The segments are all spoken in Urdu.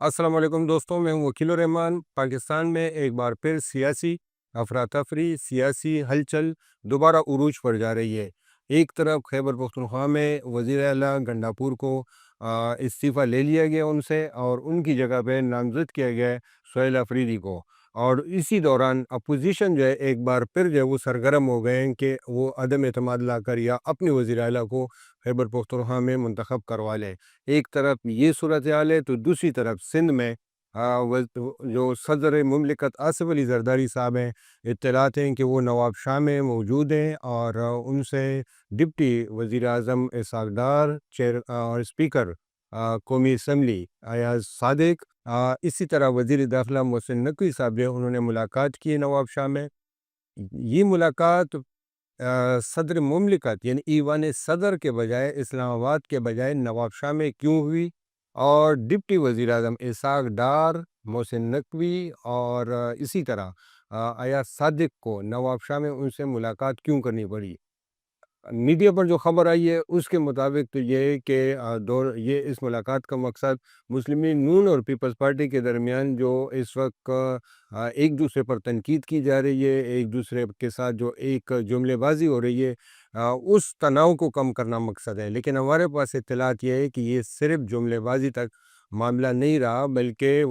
السلام علیکم دوستوں، میں ہوں وکیل الرحمان۔ پاکستان میں ایک بار پھر سیاسی افراتفری، سیاسی ہلچل دوبارہ عروج پر جا رہی ہے۔ ایک طرف خیبر پختونخوا میں وزیر اعلیٰ گنڈاپور کو استعفیٰ لے لیا گیا ان سے، اور ان کی جگہ پہ نامزد کیا گیا ہے سہیل آفریدی کو۔ اور اسی دوران اپوزیشن جو ہے ایک بار پھر جو ہے وہ سرگرم ہو گئے ہیں کہ وہ عدم اعتماد لا کر یا اپنے وزیر اعلیٰ کو خیبر پختونخوا میں منتخب کروا لیں۔ ایک طرف یہ صورتحال ہے تو دوسری طرف سندھ میں جو صدر مملکت آصف علی زرداری صاحب ہیں، اطلاعات ہیں کہ وہ نواب شاہ میں موجود ہیں، اور ان سے ڈپٹی وزیر اعظم اسحاق ڈار اور اسپیکر قومی اسمبلی ایاز صادق، اسی طرح وزیر داخلہ محسن نقوی صاحب جو انہوں نے ملاقات کی نواب شاہ میں۔ یہ ملاقات صدر مملکت یعنی ایوان صدر کے بجائے، اسلام آباد کے بجائے نواب شاہ میں کیوں ہوئی، اور ڈپٹی وزیر اعظم اسحاق ڈار، محسن نقوی اور اسی طرح ایاز صادق کو نواب شاہ میں ان سے ملاقات کیوں کرنی پڑی؟ میڈیا پر جو خبر آئی ہے اس کے مطابق تو یہ ہے کہ یہ اس ملاقات کا مقصد مسلم لیگ نون اور پیپلز پارٹی کے درمیان جو اس وقت ایک دوسرے پر تنقید کی جا رہی ہے، ایک دوسرے کے ساتھ جو ایک جملے بازی ہو رہی ہے، اس تناؤ کو کم کرنا مقصد ہے۔ لیکن ہمارے پاس اطلاعات یہ ہے کہ یہ صرف جملے بازی تک معاملہ نہیں رہا، بلکہ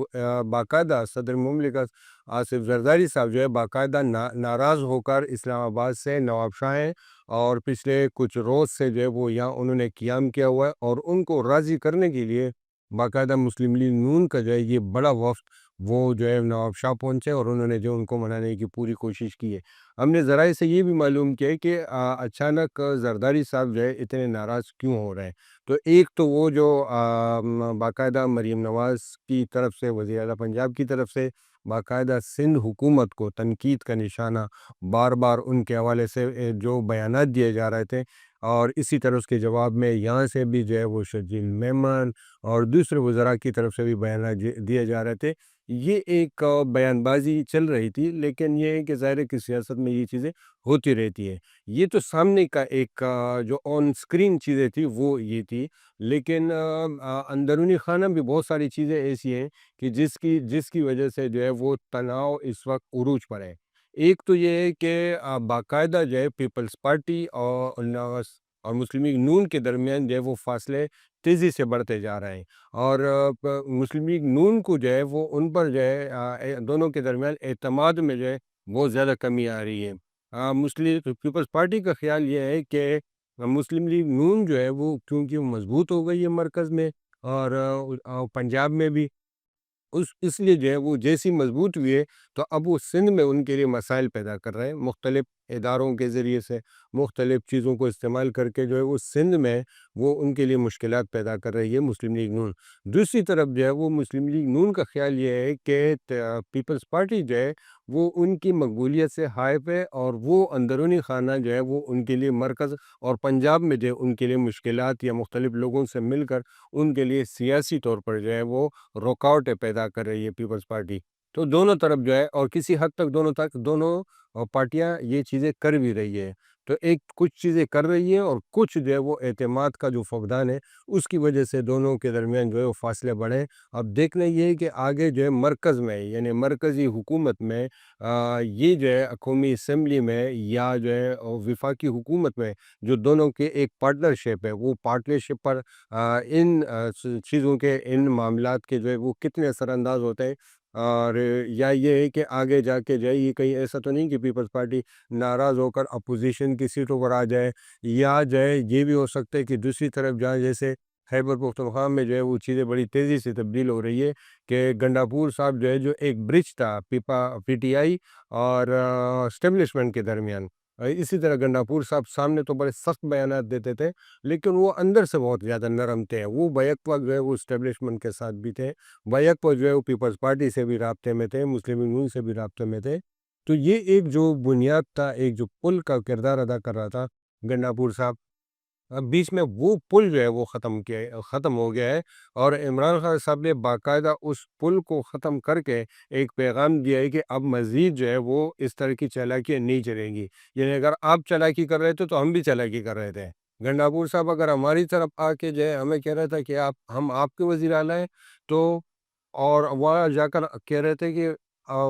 باقاعدہ صدر مملکت آصف زرداری صاحب جو ہے باقاعدہ ناراض ہو کر اسلام آباد سے نواب شاہ ہیں، اور پچھلے کچھ روز سے جو ہے وہ یہاں انہوں نے قیام کیا ہوا ہے، اور ان کو راضی کرنے کے لیے باقاعدہ مسلم لیگ نون کا جو ہے یہ بڑا وفد وہ جو ہے نواب شاہ پہنچے، اور انہوں نے جو ان کو منانے کی پوری کوشش کی ہے۔ ہم نے ذرائع سے یہ بھی معلوم کیا ہے کہ اچانک زرداری صاحب جو ہے اتنے ناراض کیوں ہو رہے ہیں۔ تو ایک تو وہ جو باقاعدہ مریم نواز کی طرف سے، وزیر اعلیٰ پنجاب کی طرف سے باقاعدہ سندھ حکومت کو تنقید کا نشانہ بار بار ان کے حوالے سے جو بیانات دیے جا رہے تھے، اور اسی طرح اس کے جواب میں یہاں سے بھی جو ہے وہ شرجیل میمن اور دوسرے وزراء کی طرف سے بھی بیانات دیے جا رہے تھے۔ یہ ایک بیان بازی چل رہی تھی، لیکن یہ ہے کہ ظاہر ہے کہ سیاست میں یہ چیزیں ہوتی رہتی ہیں۔ یہ تو سامنے کا ایک جو آن سکرین چیزیں تھی وہ یہ تھی، لیکن اندرونی خانہ بھی بہت ساری چیزیں ایسی ہیں کہ جس کی وجہ سے جو ہے وہ تناؤ اس وقت عروج پر ہے۔ ایک تو یہ ہے کہ باقاعدہ جو ہے پیپلز پارٹی اور مسلم لیگ نون کے درمیان جو ہے وہ فاصلے تیزی سے بڑھتے جا رہے ہیں، اور مسلم لیگ نون کو جو ہے وہ ان پر جو ہے دونوں کے درمیان اعتماد میں جو ہے بہت زیادہ کمی آ رہی ہے۔ مسلم پیپلز پارٹی کا خیال یہ ہے کہ مسلم لیگ نون جو ہے وہ کیونکہ مضبوط ہو گئی ہے مرکز میں اور پنجاب میں بھی، اس لیے جو ہے وہ جیسی مضبوط ہوئی ہے تو اب وہ سندھ میں ان کے لیے مسائل پیدا کر رہے ہیں، مختلف اداروں کے ذریعے سے مختلف چیزوں کو استعمال کر کے جو ہے وہ سندھ میں وہ ان کے لیے مشکلات پیدا کر رہی ہے مسلم لیگ نون۔ دوسری طرف جو ہے وہ مسلم لیگ نون کا خیال یہ ہے کہ پیپلز پارٹی جو ہے وہ ان کی مقبولیت سے حائف ہے، اور وہ اندرونی خانہ جو ہے وہ ان کے لیے مرکز اور پنجاب میں جو ہے ان کے لیے مشکلات یا مختلف لوگوں سے مل کر ان کے لیے سیاسی طور پر جو ہے وہ رکاوٹیں پیدا کر رہی ہے پیپلز پارٹی۔ تو دونوں طرف جو ہے، اور کسی حد تک دونوں پارٹیاں یہ چیزیں کر بھی رہی ہے، تو ایک کچھ چیزیں کر رہی ہے اور کچھ جو ہے وہ اعتماد کا جو فقدان ہے اس کی وجہ سے دونوں کے درمیان جو ہے وہ فاصلے بڑھے۔ اب دیکھنا یہ ہے کہ آگے جو ہے مرکز میں یعنی مرکزی حکومت میں یہ جو ہے قومی اسمبلی میں یا جو ہے وفاقی حکومت میں جو دونوں کے ایک پارٹنرشپ ہے، وہ پارٹنرشپ پر ان چیزوں کے، ان معاملات کے جو ہے وہ کتنے اثر انداز ہوتے ہیں، اور یا یہ ہے کہ آگے جا کے جو ہے یہ کہیں ایسا تو نہیں کہ پیپلز پارٹی ناراض ہو کر اپوزیشن کی سیٹوں پر آ جائے، یا جو ہے یہ بھی ہو سکتا ہے کہ دوسری طرف جہاں جیسے خیبر پختونخوا میں جو ہے وہ چیزیں بڑی تیزی سے تبدیل ہو رہی ہے کہ گنڈاپور صاحب جو ہے جو ایک برج تھا پی ٹی آئی اور اسٹیبلشمنٹ کے درمیان، اسی طرح گنڈاپور صاحب سامنے تو بڑے سخت بیانات دیتے تھے، لیکن وہ اندر سے بہت زیادہ نرم تھے۔ وہ بیک وقت جو ہے وہ اسٹیبلشمنٹ کے ساتھ بھی تھے، بیک وقت جو ہے وہ پیپلز پارٹی سے بھی رابطے میں تھے، مسلم لیگ نون سے بھی رابطے میں تھے۔ تو یہ ایک جو بنیاد تھا، ایک جو پل کا کردار ادا کر رہا تھا گنڈاپور صاحب، اب بیچ میں وہ پل جو ہے وہ ختم ہو گیا ہے، اور عمران خان صاحب نے باقاعدہ اس پل کو ختم کر کے ایک پیغام دیا ہے کہ اب مزید جو ہے وہ اس طرح کی چالاکیاں نہیں چلیں گی، یعنی اگر آپ چالاکی کر رہے تھے تو ہم بھی چالاکی کر رہے تھے۔ گنڈاپور صاحب اگر ہماری طرف آ کے جو ہے ہمیں کہہ رہا تھا کہ ہم آپ کے وزیر اعلیٰ ہیں، تو اور وہاں جا کر کہہ رہے تھے کہ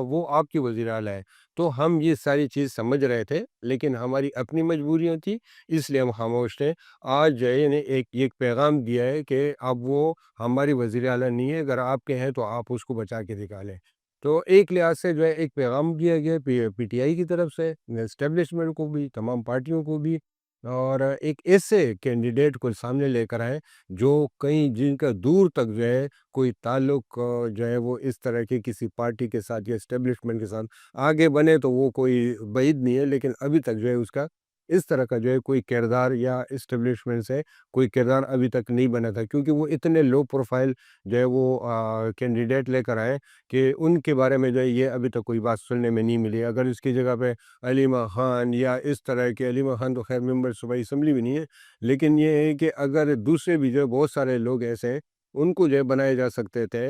وہ آپ کی وزیر اعلیٰ ہے۔ تو ہم یہ ساری چیز سمجھ رہے تھے، لیکن ہماری اپنی مجبوریاں تھی، اس لیے ہم خاموش تھے۔ آج جو ہے نے ایک پیغام دیا ہے کہ اب وہ ہماری وزیر اعلیٰ نہیں ہے، اگر آپ کے ہیں تو آپ اس کو بچا کے دکھا لیں۔ تو ایک لحاظ سے جو ہے ایک پیغام دیا گیا پی ٹی آئی کی طرف سے اسٹیبلشمنٹ کو بھی، تمام پارٹیوں کو بھی، اور ایک ایسے کینڈیڈیٹ کو سامنے لے کر آئے جو کہیں جن کا دور تک جو ہے کوئی تعلق جو ہے وہ اس طرح کی کسی پارٹی کے ساتھ یا اسٹیبلشمنٹ کے ساتھ آگے بنے تو وہ کوئی بعید نہیں ہے، لیکن ابھی تک جو ہے اس کا اس طرح کا جو ہے کوئی کردار یا اسٹیبلشمنٹ سے کوئی کردار ابھی تک نہیں بنا تھا، کیونکہ وہ اتنے لو پروفائل جو ہے وہ کینڈیڈیٹ لے کر آئے کہ ان کے بارے میں جو ہے یہ ابھی تک کوئی بات سننے میں نہیں ملی۔ اگر اس کی جگہ پہ علیمہ خان یا اس طرح کے، علیمہ خان تو خیر ممبر صوبائی اسمبلی بھی نہیں ہے، لیکن یہ ہے کہ اگر دوسرے بھی جو ہے بہت سارے لوگ ایسے ہیں ان کو جو ہے بنائے جا سکتے تھے،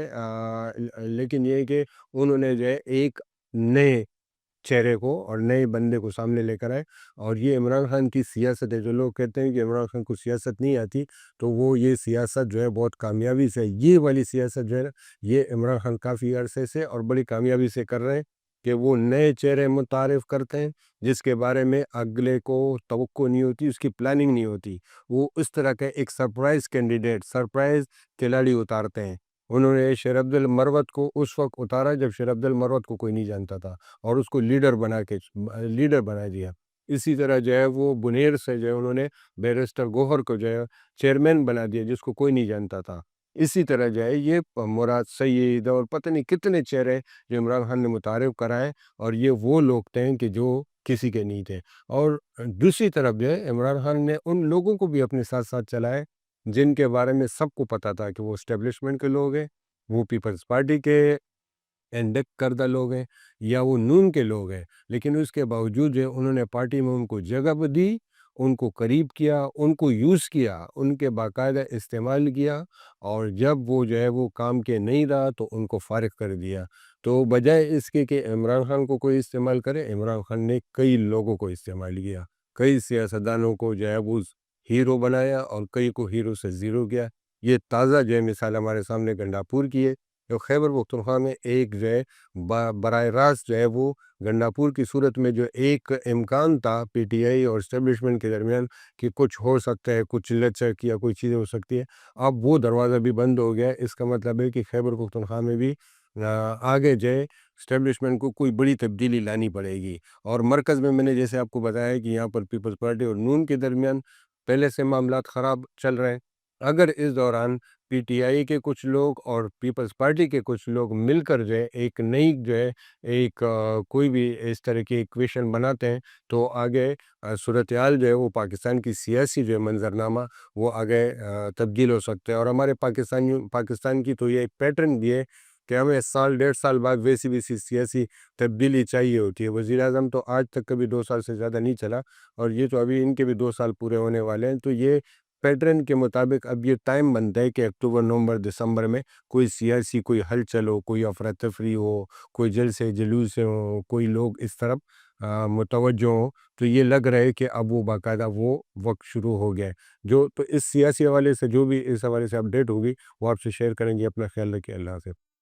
لیکن یہ ہے کہ انہوں نے جو ہے ایک نئے چہرے کو اور نئے بندے کو سامنے لے کر آئے، اور یہ عمران خان کی سیاست ہے۔ جو لوگ کہتے ہیں کہ عمران خان کو سیاست نہیں آتی، تو وہ یہ سیاست جو ہے بہت کامیابی سے، یہ والی سیاست جو ہے نا، یہ عمران خان کافی عرصے سے اور بڑی کامیابی سے کر رہے ہیں کہ وہ نئے چہرے متعارف کرتے ہیں جس کے بارے میں اگلے کو توقع نہیں ہوتی، اس کی پلاننگ نہیں ہوتی۔ وہ اس طرح کا ایک سرپرائز کینڈیڈیٹ، سرپرائز کھلاڑی اتارتے ہیں۔ انہوں نے شیر عبد المروت کو اس وقت اتارا جب شیر عبد المروت کو کوئی نہیں جانتا تھا، اور اس کو لیڈر بنا دیا۔ اسی طرح جو ہے وہ بنیر سے جو ہے انہوں نے بیرسٹر گوہر کو جو ہے چیئرمین بنا دیا جس کو کوئی نہیں جانتا تھا۔ اسی طرح جو ہے یہ مراد سعید اور پتہ نہیں کتنے چہرے جو عمران خان نے متعارف کرائے، اور یہ وہ لوگ تھے کہ جو کسی کے نہیں تھے۔ اور دوسری طرف جو ہے عمران خان نے ان لوگوں کو بھی اپنے ساتھ ساتھ چلائے جن کے بارے میں سب کو پتہ تھا کہ وہ اسٹیبلشمنٹ کے لوگ ہیں، وہ پیپلز پارٹی کے انڈکٹ کردہ لوگ ہیں، یا وہ نون کے لوگ ہیں، لیکن اس کے باوجود جو ہے انہوں نے پارٹی میں ان کو جگہ بھی دی، ان کو قریب کیا، ان کو یوز کیا، ان کے باقاعدہ استعمال کیا، اور جب وہ جو ہے وہ کام کے نہیں رہا تو ان کو فارغ کر دیا۔ تو بجائے اس کے کہ عمران خان کو کوئی استعمال کرے، عمران خان نے کئی لوگوں کو استعمال کیا، کئی سیاستدانوں کو جو ہے وہ ہیرو بنایا اور کئی کو ہیرو سے زیرو کیا۔ یہ تازہ جو ہے مثال ہمارے سامنے گنڈاپور کی ہے، جو خیبر پختونخوا میں ایک جو ہے براہ راست جو ہے وہ گنڈاپور کی صورت میں جو ایک امکان تھا پی ٹی آئی اور اسٹیبلشمنٹ کے درمیان کہ کچھ ہو سکتا ہے، کچھ لچک یا کوئی چیزیں ہو سکتی ہے، اب وہ دروازہ بھی بند ہو گیا ہے۔ اس کا مطلب ہے کہ خیبر پختونخوا میں بھی آگے جو ہے اسٹیبلشمنٹ کو کوئی بڑی تبدیلی لانی پڑے گی۔ اور مرکز میں نے جیسے آپ کو بتایا کہ یہاں پر پیپلز پارٹی اور نون کے درمیان پہلے سے معاملات خراب چل رہے ہیں۔ اگر اس دوران پی ٹی آئی کے کچھ لوگ اور پیپلز پارٹی کے کچھ لوگ مل کر جو ہے ایک نئی جو ہے ایک کوئی بھی اس طرح کی ایکویشن بناتے ہیں، تو آگے صورتحال جو ہے وہ پاکستان کی سیاسی جو ہے منظرنامہ وہ آگے تبدیل ہو سکتا ہے۔ اور ہمارے پاکستان کی تو یہ ایک پیٹرن بھی ہے کہ ہمیں سال 1.5 سال بعد ویسی ویسی سیاسی تبدیلی چاہیے ہوتی ہے۔ وزیر اعظم تو آج تک کبھی 2 سال سے زیادہ نہیں چلا، اور یہ تو ابھی ان کے بھی 2 سال پورے ہونے والے ہیں۔ تو یہ پیٹرن کے مطابق اب یہ ٹائم بنتا ہے کہ اکتوبر، نومبر، دسمبر میں کوئی سیاسی کوئی ہلچل ہو، کوئی افراتفری ہو، کوئی جلسے جلوس ہو، کوئی لوگ اس طرف متوجہ ہوں، تو یہ لگ رہا ہے کہ اب وہ باقاعدہ وہ وقت شروع ہو گیا ہے۔ تو اس سیاسی حوالے سے جو بھی اس حوالے سے اپڈیٹ ہوگی وہ آپ سے شیئر کریں گے۔ اپنا خیال رکھیے۔ اللہ حافظ۔